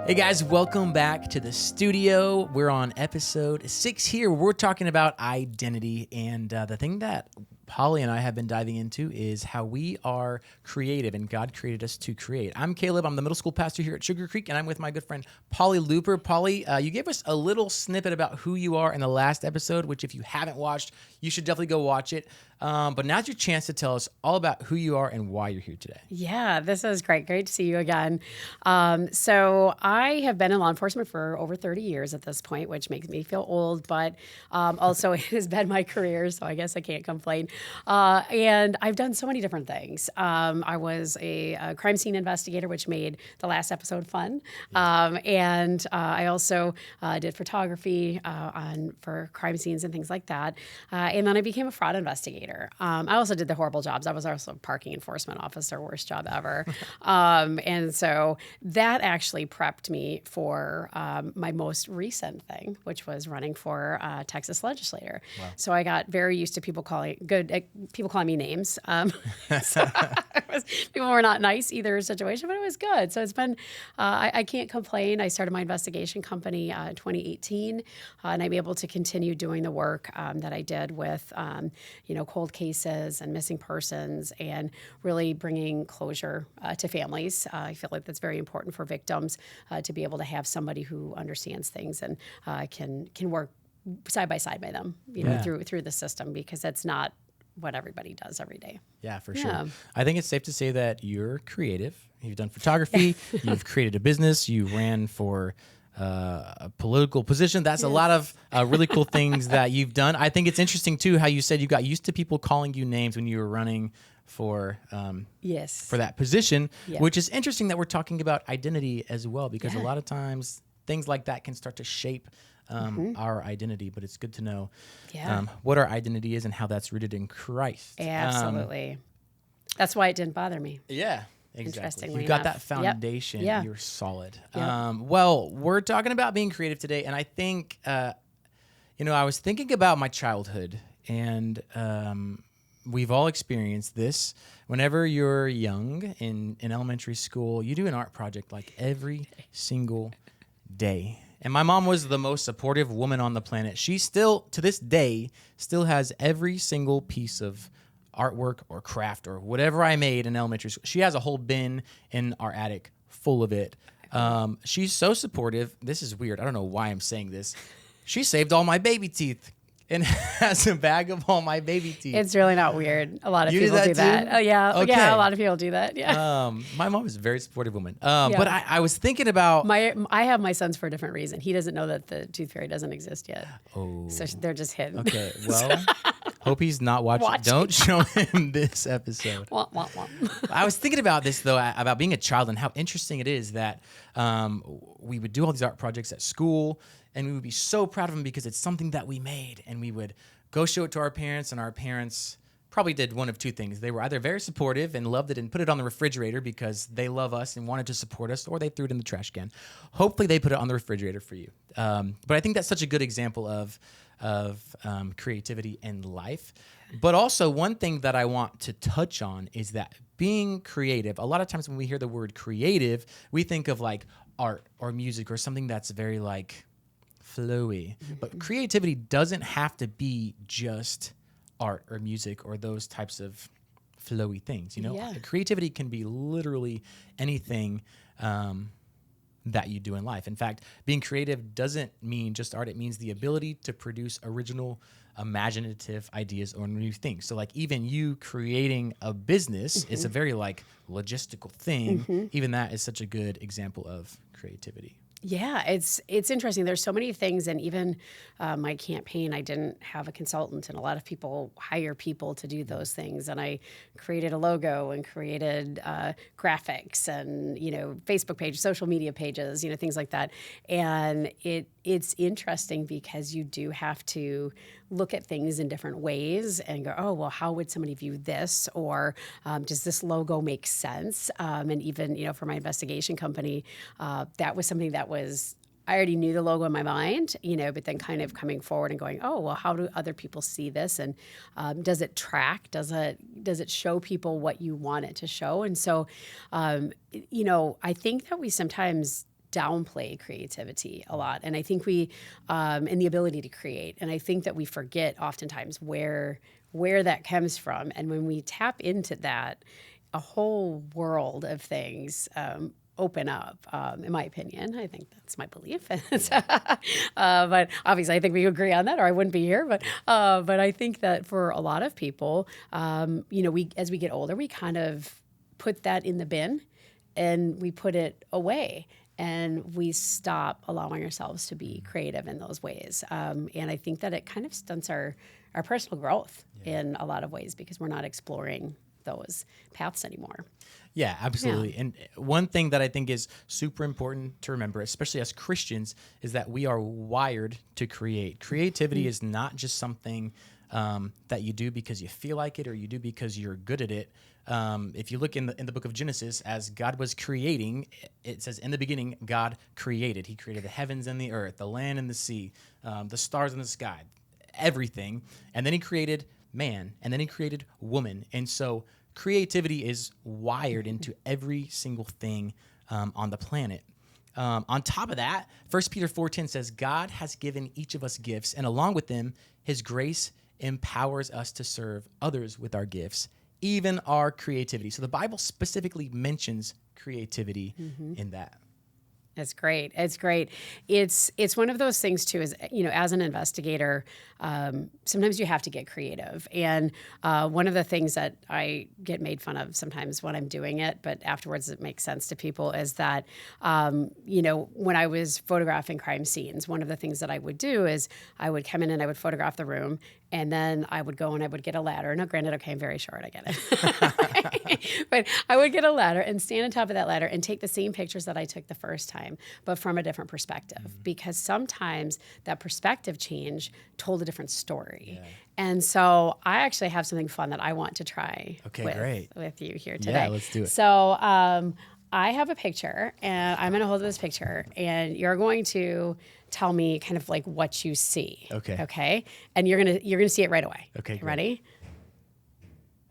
Hey guys, welcome back to the studio. We're on episode 6 here. We're talking about identity, and the thing that Polly and I have been diving into is how we are creative, and God created us to create. I'm Caleb. I'm the middle school pastor here at Sugar Creek, and I'm with my good friend Polly Looper. Polly, you gave us a little snippet about who you are in the last episode, which if you haven't watched, you should definitely go watch it. But now's your chance to tell us all about who you are and why you're here today. Yeah, this is great. Great to see you again. So I have been in law enforcement for over 30 years at this point, which makes me feel old, but also it has been my career, so I guess I can't complain. And I've done so many different things. I was a crime scene investigator, which made the last episode fun. And I also did photography for crime scenes and things like that. And then I became a fraud investigator. I also did the horrible jobs. I was also a parking enforcement officer, worst job ever. And so that actually prepped me for my most recent thing, which was running for Texas legislator. Wow. So I got very used to people calling me names. People were not nice either situation, but it was good. So it's been, I can't complain. I started my investigation company in 2018, and I'm able to continue doing the work that I did with, cold cases and missing persons and really bringing closure to families. I feel like that's very important for victims to be able to have somebody who understands things and can work side by side by them, through the system, because that's not what everybody does every day. Yeah, for sure. I think it's safe to say that you're creative. You've done photography. You've created a business. You ran for a political position. That's a lot of really cool things that you've done. I think it's interesting too how you said you got used to people calling you names when you were running for for that position, which is interesting that we're talking about identity as well, because a lot of times things like that can start to shape our identity, but it's good to know what our identity is and how that's rooted in Christ. Absolutely. That's why it didn't bother me. Yeah. Exactly. Interestingly You've got enough. that foundation. Yep. You're solid. Yep. Well, we're talking about being creative today, and I think, I was thinking about my childhood, and we've all experienced this. Whenever you're young in elementary school, you do an art project like every single day. And my mom was the most supportive woman on the planet. She still, to this day, still has every single piece of artwork or craft or whatever I made in elementary school. She has a whole bin in our attic full of it. She's so supportive. This is weird. I don't know why I'm saying this. She saved all my baby teeth and has a bag of all my baby teeth. It's really not weird. A lot of You people do that. too? Oh, yeah. Okay. Yeah, a lot of people do that. Yeah. My mom is a very supportive woman. But I was thinking about... I have my sons for a different reason. He doesn't know that the tooth fairy doesn't exist yet. Oh. So they're just hidden. Okay, well... Hope he's not watching. Don't show him this episode. Wah, wah, wah. I was thinking about this, though, about being a child and how interesting it is that we would do all these art projects at school, and we would be so proud of them because it's something that we made, and we would go show it to our parents, and our parents probably did one of two things. They were either very supportive and loved it and put it on the refrigerator because they love us and wanted to support us, or they threw it in the trash can. Hopefully they put it on the refrigerator for you. But I think that's such a good example of creativity in life. But also one thing that I want to touch on is that being creative, a lot of times when we hear the word creative, we think of like art or music or something that's very like flowy. But creativity doesn't have to be just art or music or those types of flowy things. Creativity can be literally anything that you do in life. In fact, being creative doesn't mean just art. It means the ability to produce original, imaginative ideas or new things. So like even you creating a business is a very like logistical thing. Even that is such a good example of creativity. Yeah, it's interesting. There's so many things, and even my campaign, I didn't have a consultant, and a lot of people hire people to do those things. And I created a logo and created graphics and Facebook pages, social media pages, things like that. And it's interesting because you do have to look at things in different ways and go, oh, well, how would somebody view this? Or does this logo make sense? And even, for my investigation company, that was something that I already knew the logo in my mind, but then kind of coming forward and going, oh, well, how do other people see this? And does it track? Does it show people what you want it to show? And so, I think that we sometimes downplay creativity a lot. And I think we, and the ability to create. And I think that we forget oftentimes where that comes from. And when we tap into that, a whole world of things open up, in my opinion. I think that's my belief. But obviously, I think we agree on that, or I wouldn't be here. But I think that for a lot of people, we as we get older, we kind of put that in the bin, and we put it away, and we stop allowing ourselves to be creative in those ways. And I think that it kind of stunts our personal growth in a lot of ways because we're not exploring those paths anymore. Yeah, absolutely. Yeah. And one thing that I think is super important to remember, especially as Christians, is that we are wired to create. Creativity is not just something that you do because you feel like it or you do because you're good at it. If you look in the book of Genesis, as God was creating, it says, in the beginning, God created. He created the heavens and the earth, the land and the sea, the stars in the sky, everything. And then he created man, and then he created woman. And so creativity is wired into every single thing on the planet. On top of that, 1 Peter 4:10 says, God has given each of us gifts, and along with them, his grace empowers us to serve others with our gifts, even our creativity. So the Bible specifically mentions creativity in that. It's great. It's great. It's one of those things too, is, as an investigator, sometimes you have to get creative. And one of the things that I get made fun of sometimes when I'm doing it, but afterwards it makes sense to people, is that, when I was photographing crime scenes, one of the things that I would do is I would come in and I would photograph the room, and then I would go and I would get a ladder. Now, granted, okay, I'm very short, I get it. But I would get a ladder and stand on top of that ladder and take the same pictures that I took the first time, but from a different perspective. Because sometimes that perspective change told a different story. Yeah. And so I actually have something fun that I want to try with you here today. Yeah, let's do it. So I have a picture, and I'm going to hold this picture, and you're going to tell me kind of like what you see. Okay. And you're gonna see it right away. Okay. Ready?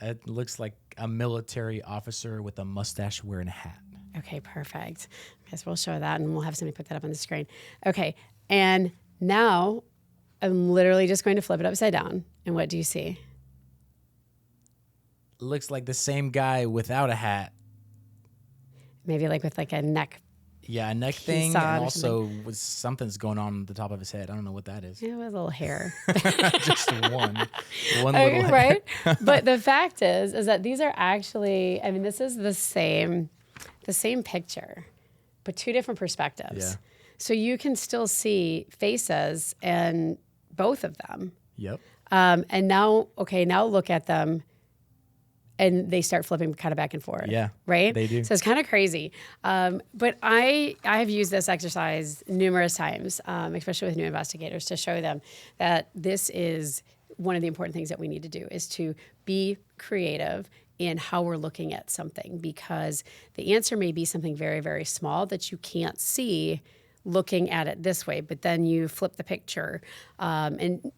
It looks like a military officer with a mustache wearing a hat. Okay, perfect. I guess we'll show that, and we'll have somebody put that up on the screen. Okay, and now I'm literally just going to flip it upside down. And what do you see? Looks like the same guy without a hat. Maybe like with like a neck. Yeah, a neck thing, and also with something's going on the top of his head. I don't know what that is. Yeah, with a little hair. Just one okay, little hair. Right? But the fact is that these are actually, this is the same picture, but two different perspectives. Yeah. So you can still see faces in both of them. Yep. And now look at them. And they start flipping kind of back and forth. Yeah, right? They do. So it's kind of crazy. But I have used this exercise numerous times, especially with new investigators, to show them that this is one of the important things that we need to do, is to be creative in how we're looking at something, because the answer may be something very, very small that you can't see looking at it this way, but then you flip the picture and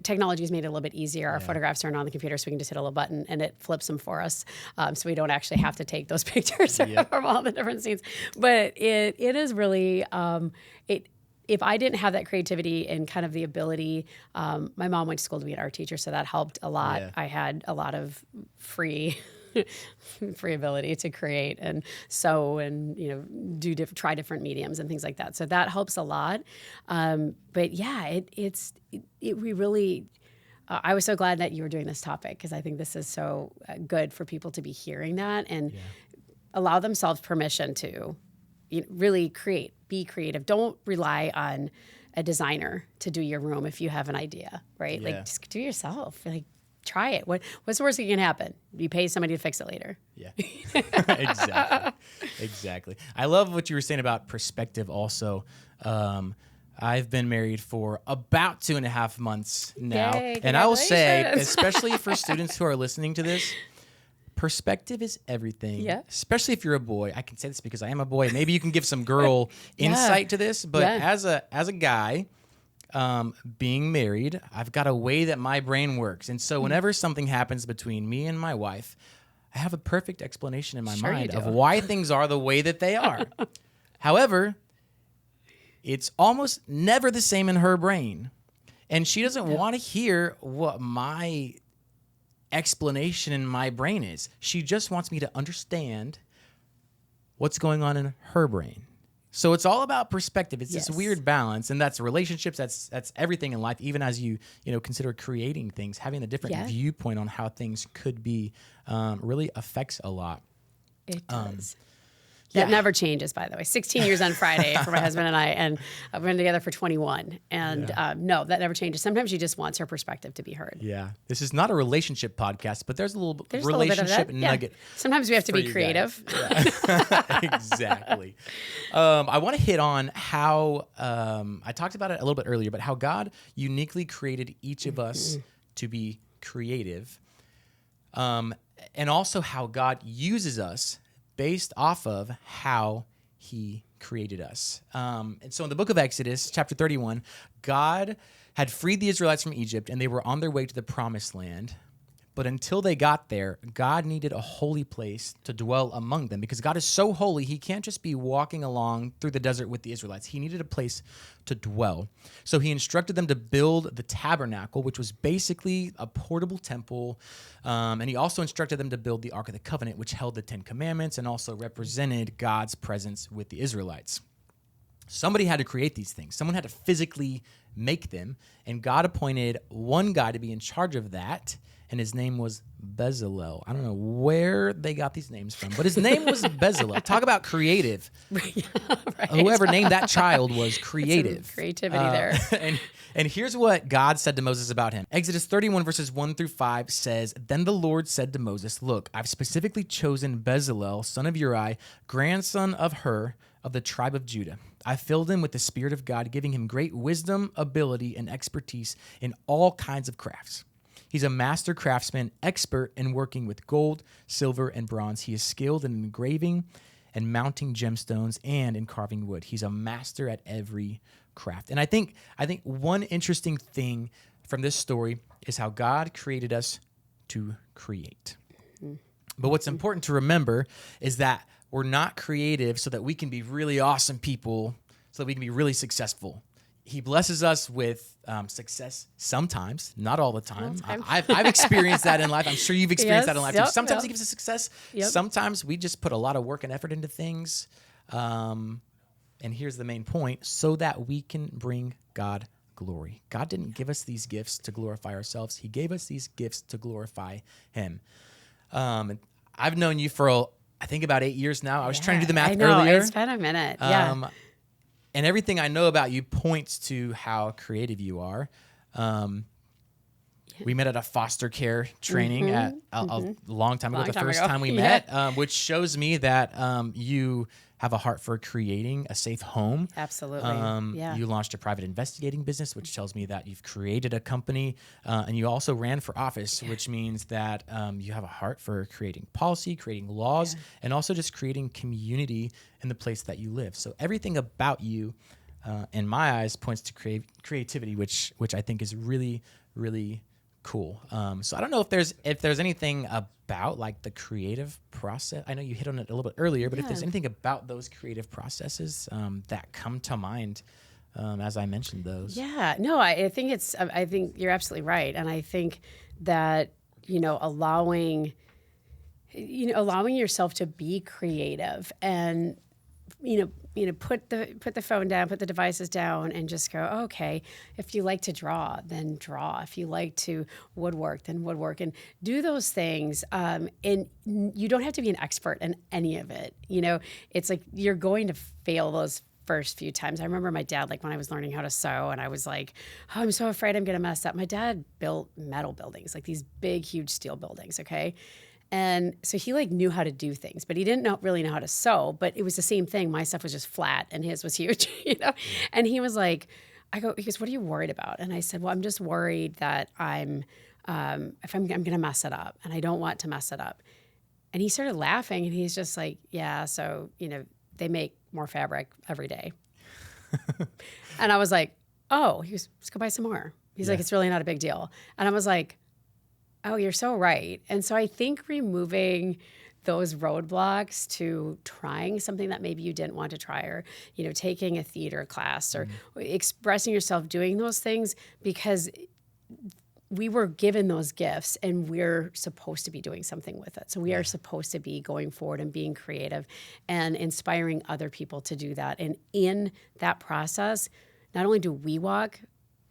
technology has made it a little bit easier. Our photographs aren't on the computer, so we can just hit a little button and it flips them for us. So we don't actually have to take those pictures from all the different scenes. But it is really, if I didn't have that creativity and kind of the ability, my mom went to school to be an art teacher, so that helped a lot. Yeah. I had a lot of free ability to create and sew and try different mediums and things like that. So that helps a lot. But yeah, we really. I was so glad that you were doing this topic, because I think this is so good for people to be hearing that and allow themselves permission to really be creative. Don't rely on a designer to do your room if you have an idea, right? Yeah. Like, just do it yourself. Like, try it. What's the worst that can happen? You pay somebody to fix it later. Yeah, exactly. I love what you were saying about perspective also. I've been married for about 2.5 months now. Yay, and I will say, especially for students who are listening to this, perspective is everything. Yeah. Especially if you're a boy. I can say this because I am a boy. Maybe you can give some girl insight to this. But as a guy, being married, I've got a way that my brain works. And so whenever something happens between me and my wife, I have a perfect explanation in my mind of why things are the way that they are. However, it's almost never the same in her brain. And she doesn't want to hear what my explanation in my brain is. She just wants me to understand what's going on in her brain. So it's all about perspective. It's this weird balance, and that's relationships. That's everything in life. Even as you consider creating things, having a different viewpoint on how things could be really affects a lot. It does. That never changes, by the way. 16 years on Friday for my husband and I, and I've been together for 21. And no, that never changes. Sometimes she just wants her perspective to be heard. Yeah. This is not a relationship podcast, but there's a little relationship nugget. Sometimes we have to be creative. Yeah. Exactly. I want to hit on how, I talked about it a little bit earlier, but how God uniquely created each of us to be creative. And also how God uses us based off of how he created us. And so in the book of Exodus, chapter 31, God had freed the Israelites from Egypt, and they were on their way to the promised land. But until they got there, God needed a holy place to dwell among them, because God is so holy, he can't just be walking along through the desert with the Israelites. He needed a place to dwell. So he instructed them to build the tabernacle, which was basically a portable temple. And he also instructed them to build the Ark of the Covenant, which held the Ten Commandments and also represented God's presence with the Israelites. Somebody had to create these things. Someone had to physically make them. And God appointed one guy to be in charge of that. And his name was Bezalel. I don't know where they got these names from, but his name was Bezalel. Talk about creative. Right. Whoever named that child was creative. Some creativity there. And here's what God said to Moses about him. Exodus 31 verses 1-5 says, "Then the Lord said to Moses, look, I've specifically chosen Bezalel, son of Uri, grandson of Hur, of the tribe of Judah. I filled him with the Spirit of God, giving him great wisdom, ability, and expertise in all kinds of crafts. He's a master craftsman, expert in working with gold, silver, and bronze. He is skilled in engraving and mounting gemstones and in carving wood. He's a master at every craft." And I think one interesting thing from this story is how God created us to create. But what's important to remember is that we're not creative so that we can be really awesome people, so that we can be really successful. He blesses us with success sometimes, not all the time. I've experienced that in life. I'm sure you've experienced that in life too. Sometimes he gives us success. Sometimes we just put a lot of work and effort into things. And here's the main point, so that we can bring God glory. God didn't give us these gifts to glorify ourselves. He gave us these gifts to glorify him. And I've known you for, I think, about 8 years now. I was trying to do the math earlier. It's been a minute. And everything I know about you points to how creative you are. We met at a foster care training at a long time ago, the first time we met, which shows me that you have a heart for creating a safe home. Absolutely. You launched a private investigating business, which tells me that you've created a company, and you also ran for office, which means that you have a heart for creating policy, creating laws, and also just creating community in the place that you live. So everything about you, in my eyes, points to creativity, which I think is really, really cool. So I don't know if there's anything about like the creative process. I know you hit on it a little bit earlier, but if there's anything about those creative processes that come to mind as I mentioned those. Yeah, no, I think you're absolutely right, and I think that allowing yourself to be creative and put the phone down, put the devices down, and just go, okay, if you like to draw, then draw. If you like to woodwork, then woodwork, and do those things. And you don't have to be an expert in any of it. It's like you're going to fail those first few times. I remember my dad, like when I was learning how to sew, and I was like, oh, I'm so afraid I'm going to mess up. My dad built metal buildings, like these big, huge steel buildings, okay? And so he knew how to do things, but he didn't really know how to sew. But it was the same thing. My stuff was just flat and his was huge, And he was like, he goes, what are you worried about? And I said, well, I'm just worried that I'm going to mess it up, and I don't want to mess it up. And he started laughing, and he's just like, yeah, so, they make more fabric every day. And I was like, oh, he goes, let's go buy some more. He's like, it's really not a big deal. And I was like, oh, you're so right. And so I think removing those roadblocks to trying something that maybe you didn't want to try, or, taking a theater class, or expressing yourself, doing those things, because we were given those gifts and we're supposed to be doing something with it. So we are supposed to be going forward and being creative and inspiring other people to do that. And in that process, not only do we walk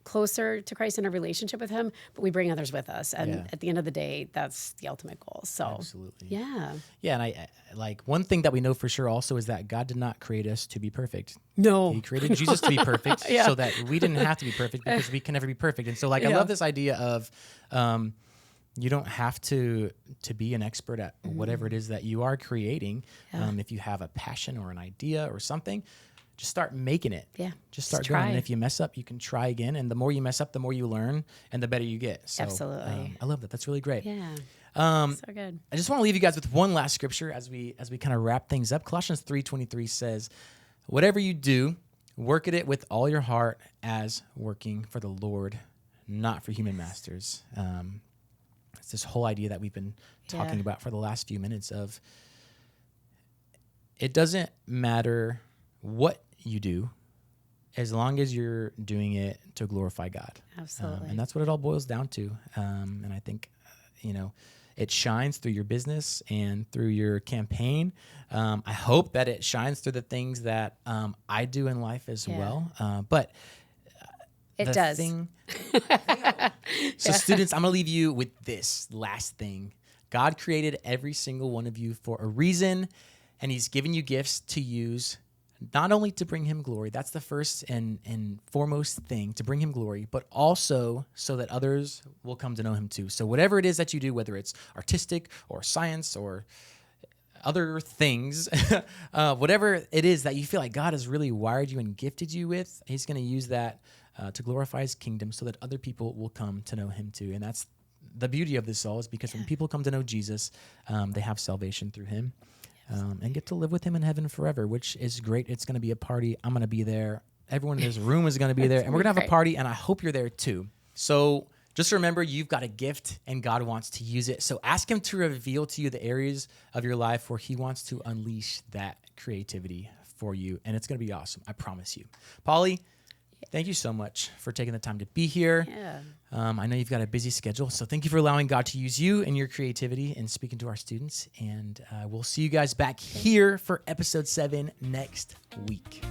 closer to Christ in a relationship with him, but we bring others with us. And at the end of the day, that's the ultimate goal. So Absolutely. Yeah. Yeah. And I like, one thing that we know for sure also is that God did not create us to be perfect. No. He created Jesus to be perfect so that we didn't have to be perfect, because we can never be perfect. And so like, I love this idea of, you don't have to be an expert at whatever it is that you are creating. If you have a passion or an idea or something, just start making it. Yeah. Just start try. going. And if you mess up, you can try again. And the more you mess up, the more you learn and the better you get. So, Absolutely. I love that. That's really great. Yeah. So good. I just want to leave you guys with one last scripture as we kind of wrap things up. Colossians 3:23 says, "Whatever you do, work at it with all your heart as working for the Lord, not for human masters." It's this whole idea that we've been talking about for the last few minutes of, it doesn't matter what you do as long as you're doing it to glorify God. Absolutely. And that's what it all boils down to. And I think, it shines through your business and through your campaign. I hope that it shines through the things that I do in life as well. But it does. So students, I'm going to leave you with this last thing. God created every single one of you for a reason, and he's given you gifts to use not only to bring him glory, that's the first and foremost thing, to bring him glory, but also so that others will come to know him too. So whatever it is that you do, whether it's artistic or science or other things, whatever it is that you feel like God has really wired you and gifted you with, he's going to use that to glorify his kingdom so that other people will come to know him too. And that's the beauty of this all, is because when people come to know Jesus, they have salvation through him. And get to live with him in heaven forever, which is great. It's going to be a party. I'm going to be there. Everyone in this room is going to be there. And we're going to have a party, and I hope you're there too. So just remember, you've got a gift, and God wants to use it. So ask him to reveal to you the areas of your life where he wants to unleash that creativity for you. And it's going to be awesome. I promise you. Polly, thank you so much for taking the time to be here. Yeah. I know you've got a busy schedule, so thank you for allowing God to use you and your creativity and speaking to our students. And we'll see you guys back here for episode 7 next week.